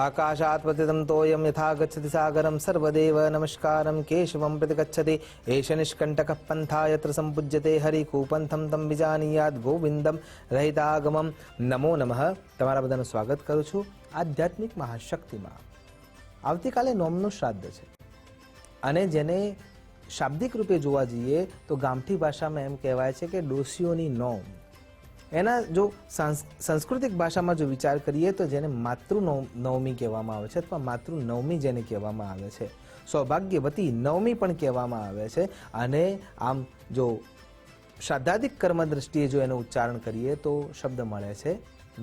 आकाशात् पतितं तोयं यथा गच्छति सागरं सर्वदेव नमस्कारं केशवं प्रतिगच्छति एष निष्कण्टकः पन्था यत्र सम्पूज्यते हरिकूपन्थं तं विजानीयात् गोविन्दं रहितागमं नमो नमः। તમારા બધાનું સ્વાગત કરું છું આધ્યાત્મિક મહાશક્તિમાં। આવતીકાલે નોમનું શ્રાદ્ધ છે અને જેને શાબ્દિક રૂપે જોવા જઈએ તો ગામઠી ભાષામાં એમ કહેવાય છે કે ડોસીઓની નોમ। એના જો સાંસ્કૃતિક ભાષામાં જો વિચાર કરીએ તો જેને માતૃનવમી કહેવામાં આવે છે અથવા માતૃનવમી જેને કહેવામાં આવે છે, સૌભાગ્યવતી નવમી પણ કહેવામાં આવે છે। અને આમ જો શ્રાદ્ધાદિક કર્મ દ્રષ્ટિએ જો એનું ઉચ્ચારણ કરીએ તો શબ્દ મળે છે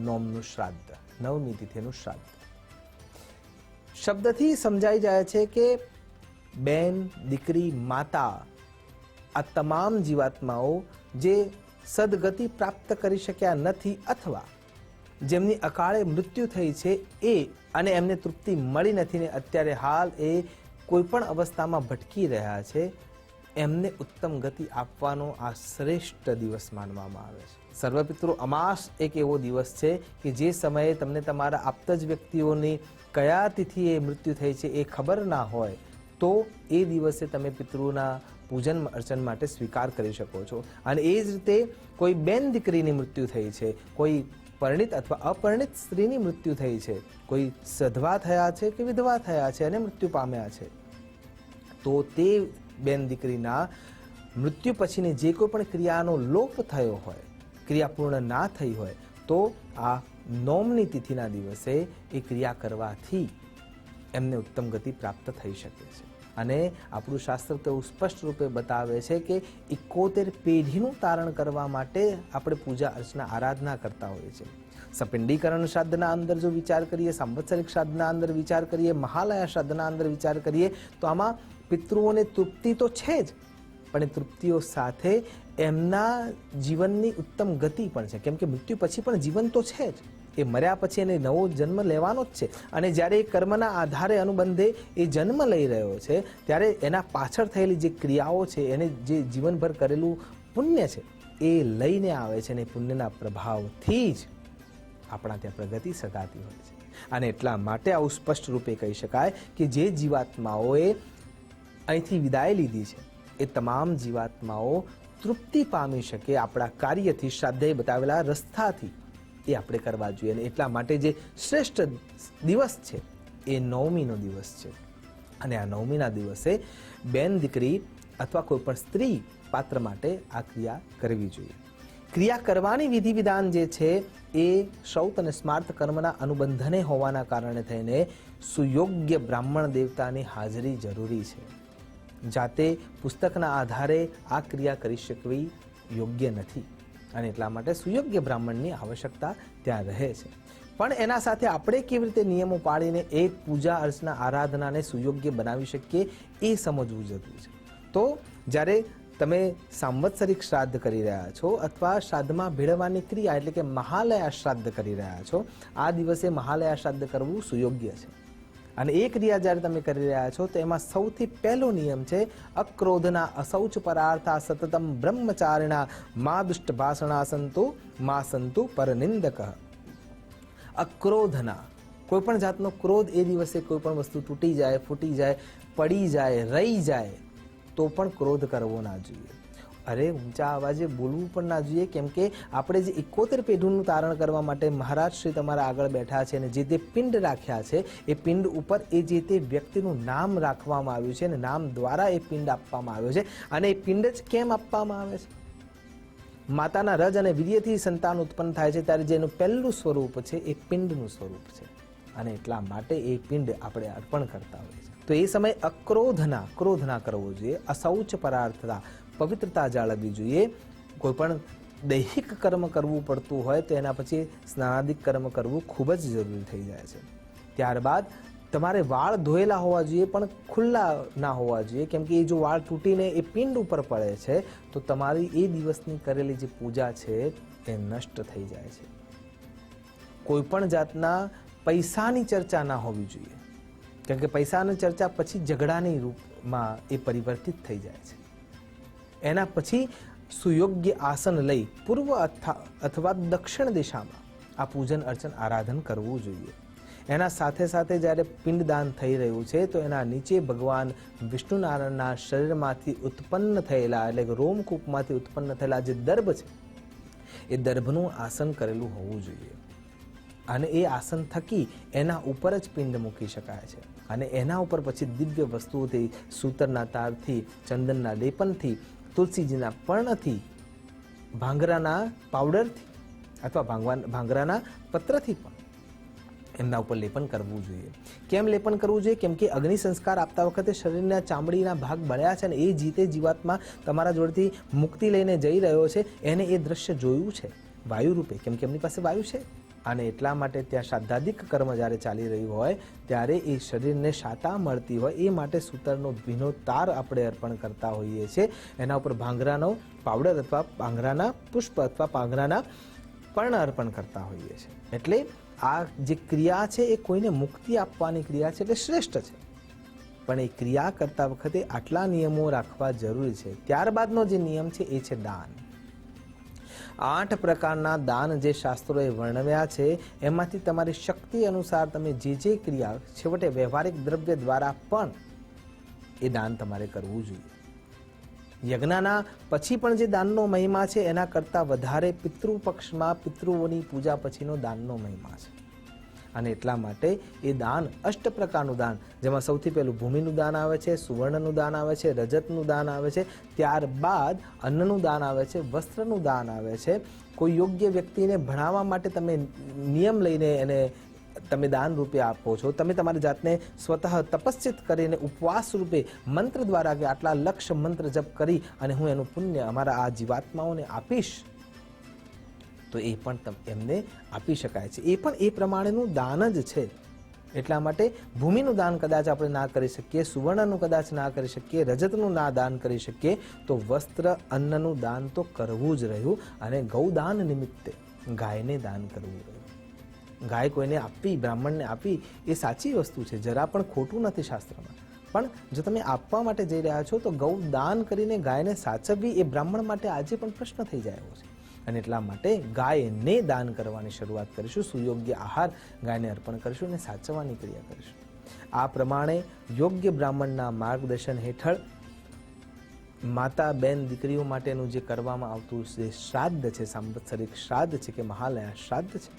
નોમનું શ્રાદ્ધ, નવમી તિથિનું શ્રાદ્ધ। શબ્દથી સમજાઈ જાય છે કે બેન, દીકરી, માતા આ તમામ જીવાત્માઓ જે સદગતિ પ્રાપ્ત કરી શક્યા નથી અથવા જેમની અકાળે મૃત્યુ થઈ છે એ અને એમને તૃપ્તિ મળી નથી ને અત્યારે હાલ એ કોઈ પણ અવસ્થામાં ભટકી રહ્યા છે, એમને ઉત્તમ ગતિ આપવાનો આ શ્રેષ્ઠ દિવસ માનવામાં આવે છે। સર્વપિતૃ અમાસ એક એવો દિવસ છે કે જે સમયે તમને તમારા આપ્ત જ વ્યક્તિઓની કયા તિથિએ મૃત્યુ થઈ છે એ ખબર ના હોય તો એ દિવસે તમે પિતૃના પૂજન અર્ચન માટે સ્વીકાર કરી શકો છો। અને એ જ રીતે કોઈ બેન દીકરીની મૃત્યુ થઈ છે, કોઈ પરિણિત અથવા અપરિણિત સ્ત્રીની મૃત્યુ થઈ છે, કોઈ સધવા થયા છે કે વિધવા થયા છે અને મૃત્યુ પામ્યા છે, તો તે બેન દીકરીના મૃત્યુ પછીની જે કોઈ પણ ક્રિયાનો લોપ થયો હોય, ક્રિયા પૂર્ણ ના થઈ હોય તો આ નોમની તિથિના દિવસે એ ક્રિયા કરવાથી એમને ઉત્તમ ગતિ પ્રાપ્ત થઈ શકે છે। અને આપણું શાસ્ત્ર તો સ્પષ્ટ રૂપે બતાવે છે કે 71 પેઢીનું તારણ કરવા માટે આપણે પૂજા અર્ચના આરાધના કરતા હોઈએ છીએ। સપિંડીકરણ શ્રાદ્ધના અંદર જો વિચાર કરીએ, સાંવત્સરિક શ્રાદ્ધના અંદર વિચાર કરીએ, મહાલયા શ્રાદ્ધના અંદર વિચાર કરીએ તો આમાં પિતૃઓને તૃપ્તિ તો છે જ, પણ એ તૃપ્તિઓ સાથે એમના જીવનની ઉત્તમ ગતિ પણ છે, કેમ કે મૃત્યુ પછી પણ જીવન તો છે જ, એ મર્યા પછી એને નવો જન્મ લેવાનો જ છે। અને જ્યારે એ કર્મના આધારે અનુબંધે એ જન્મ લઈ રહ્યો છે ત્યારે એના પાછળ થયેલી જે ક્રિયાઓ છે, એને જે જીવનભર કરેલું પુણ્ય છે એ લઈને આવે છે અને પુણ્યના પ્રભાવથી જ આપણા ત્યાં પ્રગતિ સગાતી હોય છે। અને એટલા માટે આવું સ્પષ્ટ રૂપે કહી શકાય કે જે જીવાત્માઓએ અહીંથી વિદાય લીધી છે એ તમામ જીવાત્માઓ તૃપ્તિ પામી શકે આપણા કાર્યથી, શ્રાદ્ધે બતાવેલા રસ્તાથી એ આપણે કરવા જોઈએ। અને એટલા માટે જે શ્રેષ્ઠ દિવસ છે એ નવમીનો દિવસ છે અને આ નવમીના દિવસે બેન દીકરી અથવા કોઈ પણ સ્ત્રી પાત્ર માટે આ ક્રિયા કરવી જોઈએ। ક્રિયા કરવાની વિધિ વિધાન જે છે એ શ્રૌત અને સ્માર્ત કર્મના અનુબંધને હોવાના કારણે થઈને સુયોગ્ય બ્રાહ્મણ દેવતાની હાજરી જરૂરી છે। જાતે પુસ્તકના આધારે આ ક્રિયા કરી શકવી યોગ્ય નથી અને એટલા માટે સુયોગ્ય બ્રાહ્મણની આવશ્યકતા ત્યાં રહે છે। પણ એના સાથે આપણે કેવી રીતે નિયમો પાડીને એ પૂજા અર્ચના આરાધનાને સુયોગ્ય બનાવી શકીએ એ સમજવું જરૂરી છે। તો જ્યારે તમે સાંવત્સરિક શ્રાદ્ધ કરી રહ્યા છો અથવા શ્રાદ્ધમાં ભેળવવાની ક્રિયા એટલે કે મહાલયા શ્રાદ્ધ કરી રહ્યા છો, આ દિવસે મહાલયા શ્રાદ્ધ કરવું સુયોગ્ય છે। અને એ ક્રિયા જ્યારે તમે કરી રહ્યા છો તો એમાં સૌથી પહેલો નિયમ છે અક્રોધના, અશૌચ પરાર્થા, સતતમ બ્રહ્મચારિણા, મા દુષ્ટ ભાષણા સંતુ, મા સંતુ પરનિંદક। અક્રોધના, કોઈ પણ જાતનો ક્રોધ એ દિવસે કોઈ પણ વસ્તુ તૂટી જાય, ફૂટી જાય, પડી જાય, રહી જાય તો પણ ક્રોધ કરવો ના જોઈએ। અરે ઊંચા અવાજે બોલવું પણ ના જોઈએ, કેમ કે આપણે જે 71 પેઢીનું તારણ કરવા માટે મહારાજ શ્રી તમારા આગળ બેઠા છે અને જે તે પિંડ રાખ્યા છે એ પિંડ ઉપર એ જે તે વ્યક્તિનું નામ રાખવામાં આવ્યું છે અને નામ દ્વારા એ પિંડ આપવામાં આવ્યો છે। અને એ પિંડ જ કેમ આપવામાં આવે છે? માતાના રજ અને વીર્યથી સંતાન ઉત્પન્ન થાય છે ત્યારે જેનું પહેલું સ્વરૂપ છે એ પિંડનું સ્વરૂપ છે અને એટલા માટે એ પિંડ આપણે અર્પણ કરતા હોઈએ છીએ। તો એ સમયે ક્રોધ ના કરવો જોઈએ, અશૌચ પરાર્થતા, પવિત્રતા જાળવવી જોઈએ। કોઈ પણ દૈહિક કર્મ કરવું પડતું હોય તો એના પછી સ્નાનાદિક કર્મ કરવું ખૂબ જ જરૂરી થઈ જાય છે। ત્યારબાદ તમારે વાળ ધોયેલા હોવા જોઈએ પણ ખુલ્લા ના હોવા જોઈએ, કેમ કે એ જો વાળ તૂટીને એ પિંડ ઉપર પડે છે તો તમારી એ દિવસની કરેલી જે પૂજા છે એ નષ્ટ થઈ જાય છે। કોઈ પણ જાતના પૈસાની ચર્ચા ના હોવી જોઈએ, કેમ કે પૈસાની ચર્ચા પછી ઝઘડાની રૂપમાં એ પરિવર્તિત થઈ જાય છે। એના પછી સુયોગ્ય આસન લઈ પૂર્વ અથવા દક્ષિણ દિશામાં આ પૂજન અર્ચન આરાધન કરવું જોઈએ। એના સાથે સાથે જ્યારે પિંડદાન થઈ રહ્યું છે તો એના નીચે ભગવાન વિષ્ણુનારાયણના શરીરમાંથી ઉત્પન્ન થયેલા એટલે કે રોમકૂપમાંથી ઉત્પન્ન થયેલા જે દર્ભ છે એ દર્ભનું આસન કરેલું હોવું જોઈએ અને એ આસન થકી એના ઉપર જ પિંડ મૂકી શકાય છે અને એના ઉપર પછી દિવ્ય વસ્તુઓથી, સૂતરના તારથી, ચંદનના લેપનથી, તુલસીજીના પર્ણથી, ભાંગરાના પાવડરથી અથવા ભાંગરાના પત્રથી પણ એમના ઉપર લેપન કરવું જોઈએ. કેમ લેપન કરવું જોઈએ? કેમ કે અગ્નિ સંસ્કાર આપતા વખતે શરીરના ચામડીના ભાગ બળ્યા છે અને એ જીવાત્મા તમારા જોડેથી મુક્તિ લઈને જઈ રહ્યો છે, એને એ દ્રશ્ય જોયું છે વાયુ રૂપે, કેમ કે એમની પાસે વાયુ છે અને એટલા માટે ત્યાં શ્રાદ્ધાદિક કર્મ જ્યારે ચાલી રહ્યું હોય ત્યારે એ શરીરને શાતા મળતી હોય એ માટે સૂતરનો ભીનો તાર આપણે અર્પણ કરતા હોઈએ છીએ. એના ઉપર ભાંગરાનો પાવડર અથવા ભાંગરાના પુષ્પ અથવા ભાંગરાના પર્ણ અર્પણ કરતા હોઈએ છીએ. એટલે આ જે ક્રિયા છે એ કોઈને મુક્તિ આપવાની ક્રિયા છે, એટલે શ્રેષ્ઠ છે, પણ એ ક્રિયા કરતા વખતે આટલા નિયમો રાખવા જરૂરી છે. ત્યારબાદનો જે નિયમ છે એ છે દાન. 8 પ્રકારના દાન જે શાસ્ત્રોએ વર્ણવ્યા છે એમાંથી તમારી શક્તિ અનુસાર તમે જે ક્રિયા, છેવટે વ્યવહારિક દ્રવ્ય દ્વારા પણ એ દાન તમારે કરવું જોઈએ. યજ્ઞના પછી પણ જે દાનનો મહિમા છે એના કરતાં વધારે પિતૃપક્ષમાં પિતૃઓની પૂજા પછીનો દાનનો મહિમા છે અને એટલા માટે એ દાન 8 પ્રકારનું દાન, જેમાં સૌથી પહેલું ભૂમિનું દાન આવે છે, સુવર્ણનું દાન આવે છે, રજતનું દાન આવે છે, ત્યારબાદ અન્નનું દાન આવે છે, વસ્ત્રનું દાન આવે છે. કોઈ યોગ્ય વ્યક્તિને ભણાવવા માટે તમે નિયમ લઈને એને તમે દાન રૂપે આપો છો. તમે તમારી જાતને સ્વતઃ તપસ્સિત કરીને ઉપવાસ રૂપે મંત્ર દ્વારા કે આટલા લક્ષ મંત્ર જપ કરી અને હું એનું પુણ્ય અમારા આ જીવાત્માઓને આપીશ, તો એ પણ એમને આપી શકાય છે. એ પણ એ પ્રમાણેનું દાન જ છે. એટલા માટે ભૂમિનું દાન કદાચ આપણે ના કરી શકીએ, સુવર્ણનું કદાચ ના કરી શકીએ, રજતનું ના દાન કરી શકીએ, તો વસ્ત્ર અન્નનું દાન તો કરવું જ રહ્યું અને ગૌદાન નિમિત્તે ગાયને દાન કરવું રહ્યું. ગાય કોઈને આપવી, બ્રાહ્મણને આપવી એ સાચી વસ્તુ છે, જરા પણ ખોટું નથી શાસ્ત્રમાં. પણ જો તમે આપવા માટે જઈ રહ્યા છો તો ગૌદાન કરીને ગાયને સાચવવી એ બ્રાહ્મણ માટે આજે પણ પ્રશ્ન થઈ જાય એવો છે અને એટલા માટે ગાયને દાન કરવાની શરૂઆત કરીશું, સુયોગ્ય આહાર ગાયને અર્પણ કરીશું અને સાચવવાની ક્રિયા કરીશું. આ પ્રમાણે યોગ્ય બ્રાહ્મણના માર્ગદર્શન હેઠળ માતા, બેન, દીકરીઓ માટેનું જે કરવામાં આવતું જે શ્રાદ્ધ છે, સાંવત્સરિક શ્રાદ્ધ છે કે મહાલયા શ્રાદ્ધ છે,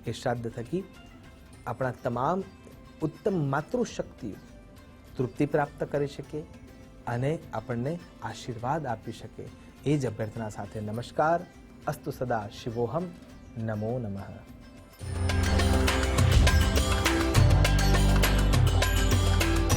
એ શ્રાદ્ધ થકી આપણા તમામ ઉત્તમ માતૃશક્તિઓ તૃપ્તિ પ્રાપ્ત કરી શકે અને આપણને આશીર્વાદ આપી શકે. એ જ અભ્યર્થના સાથે નમસ્કાર. અસ્તુ સદા શિવોહમ. નમો નમઃ.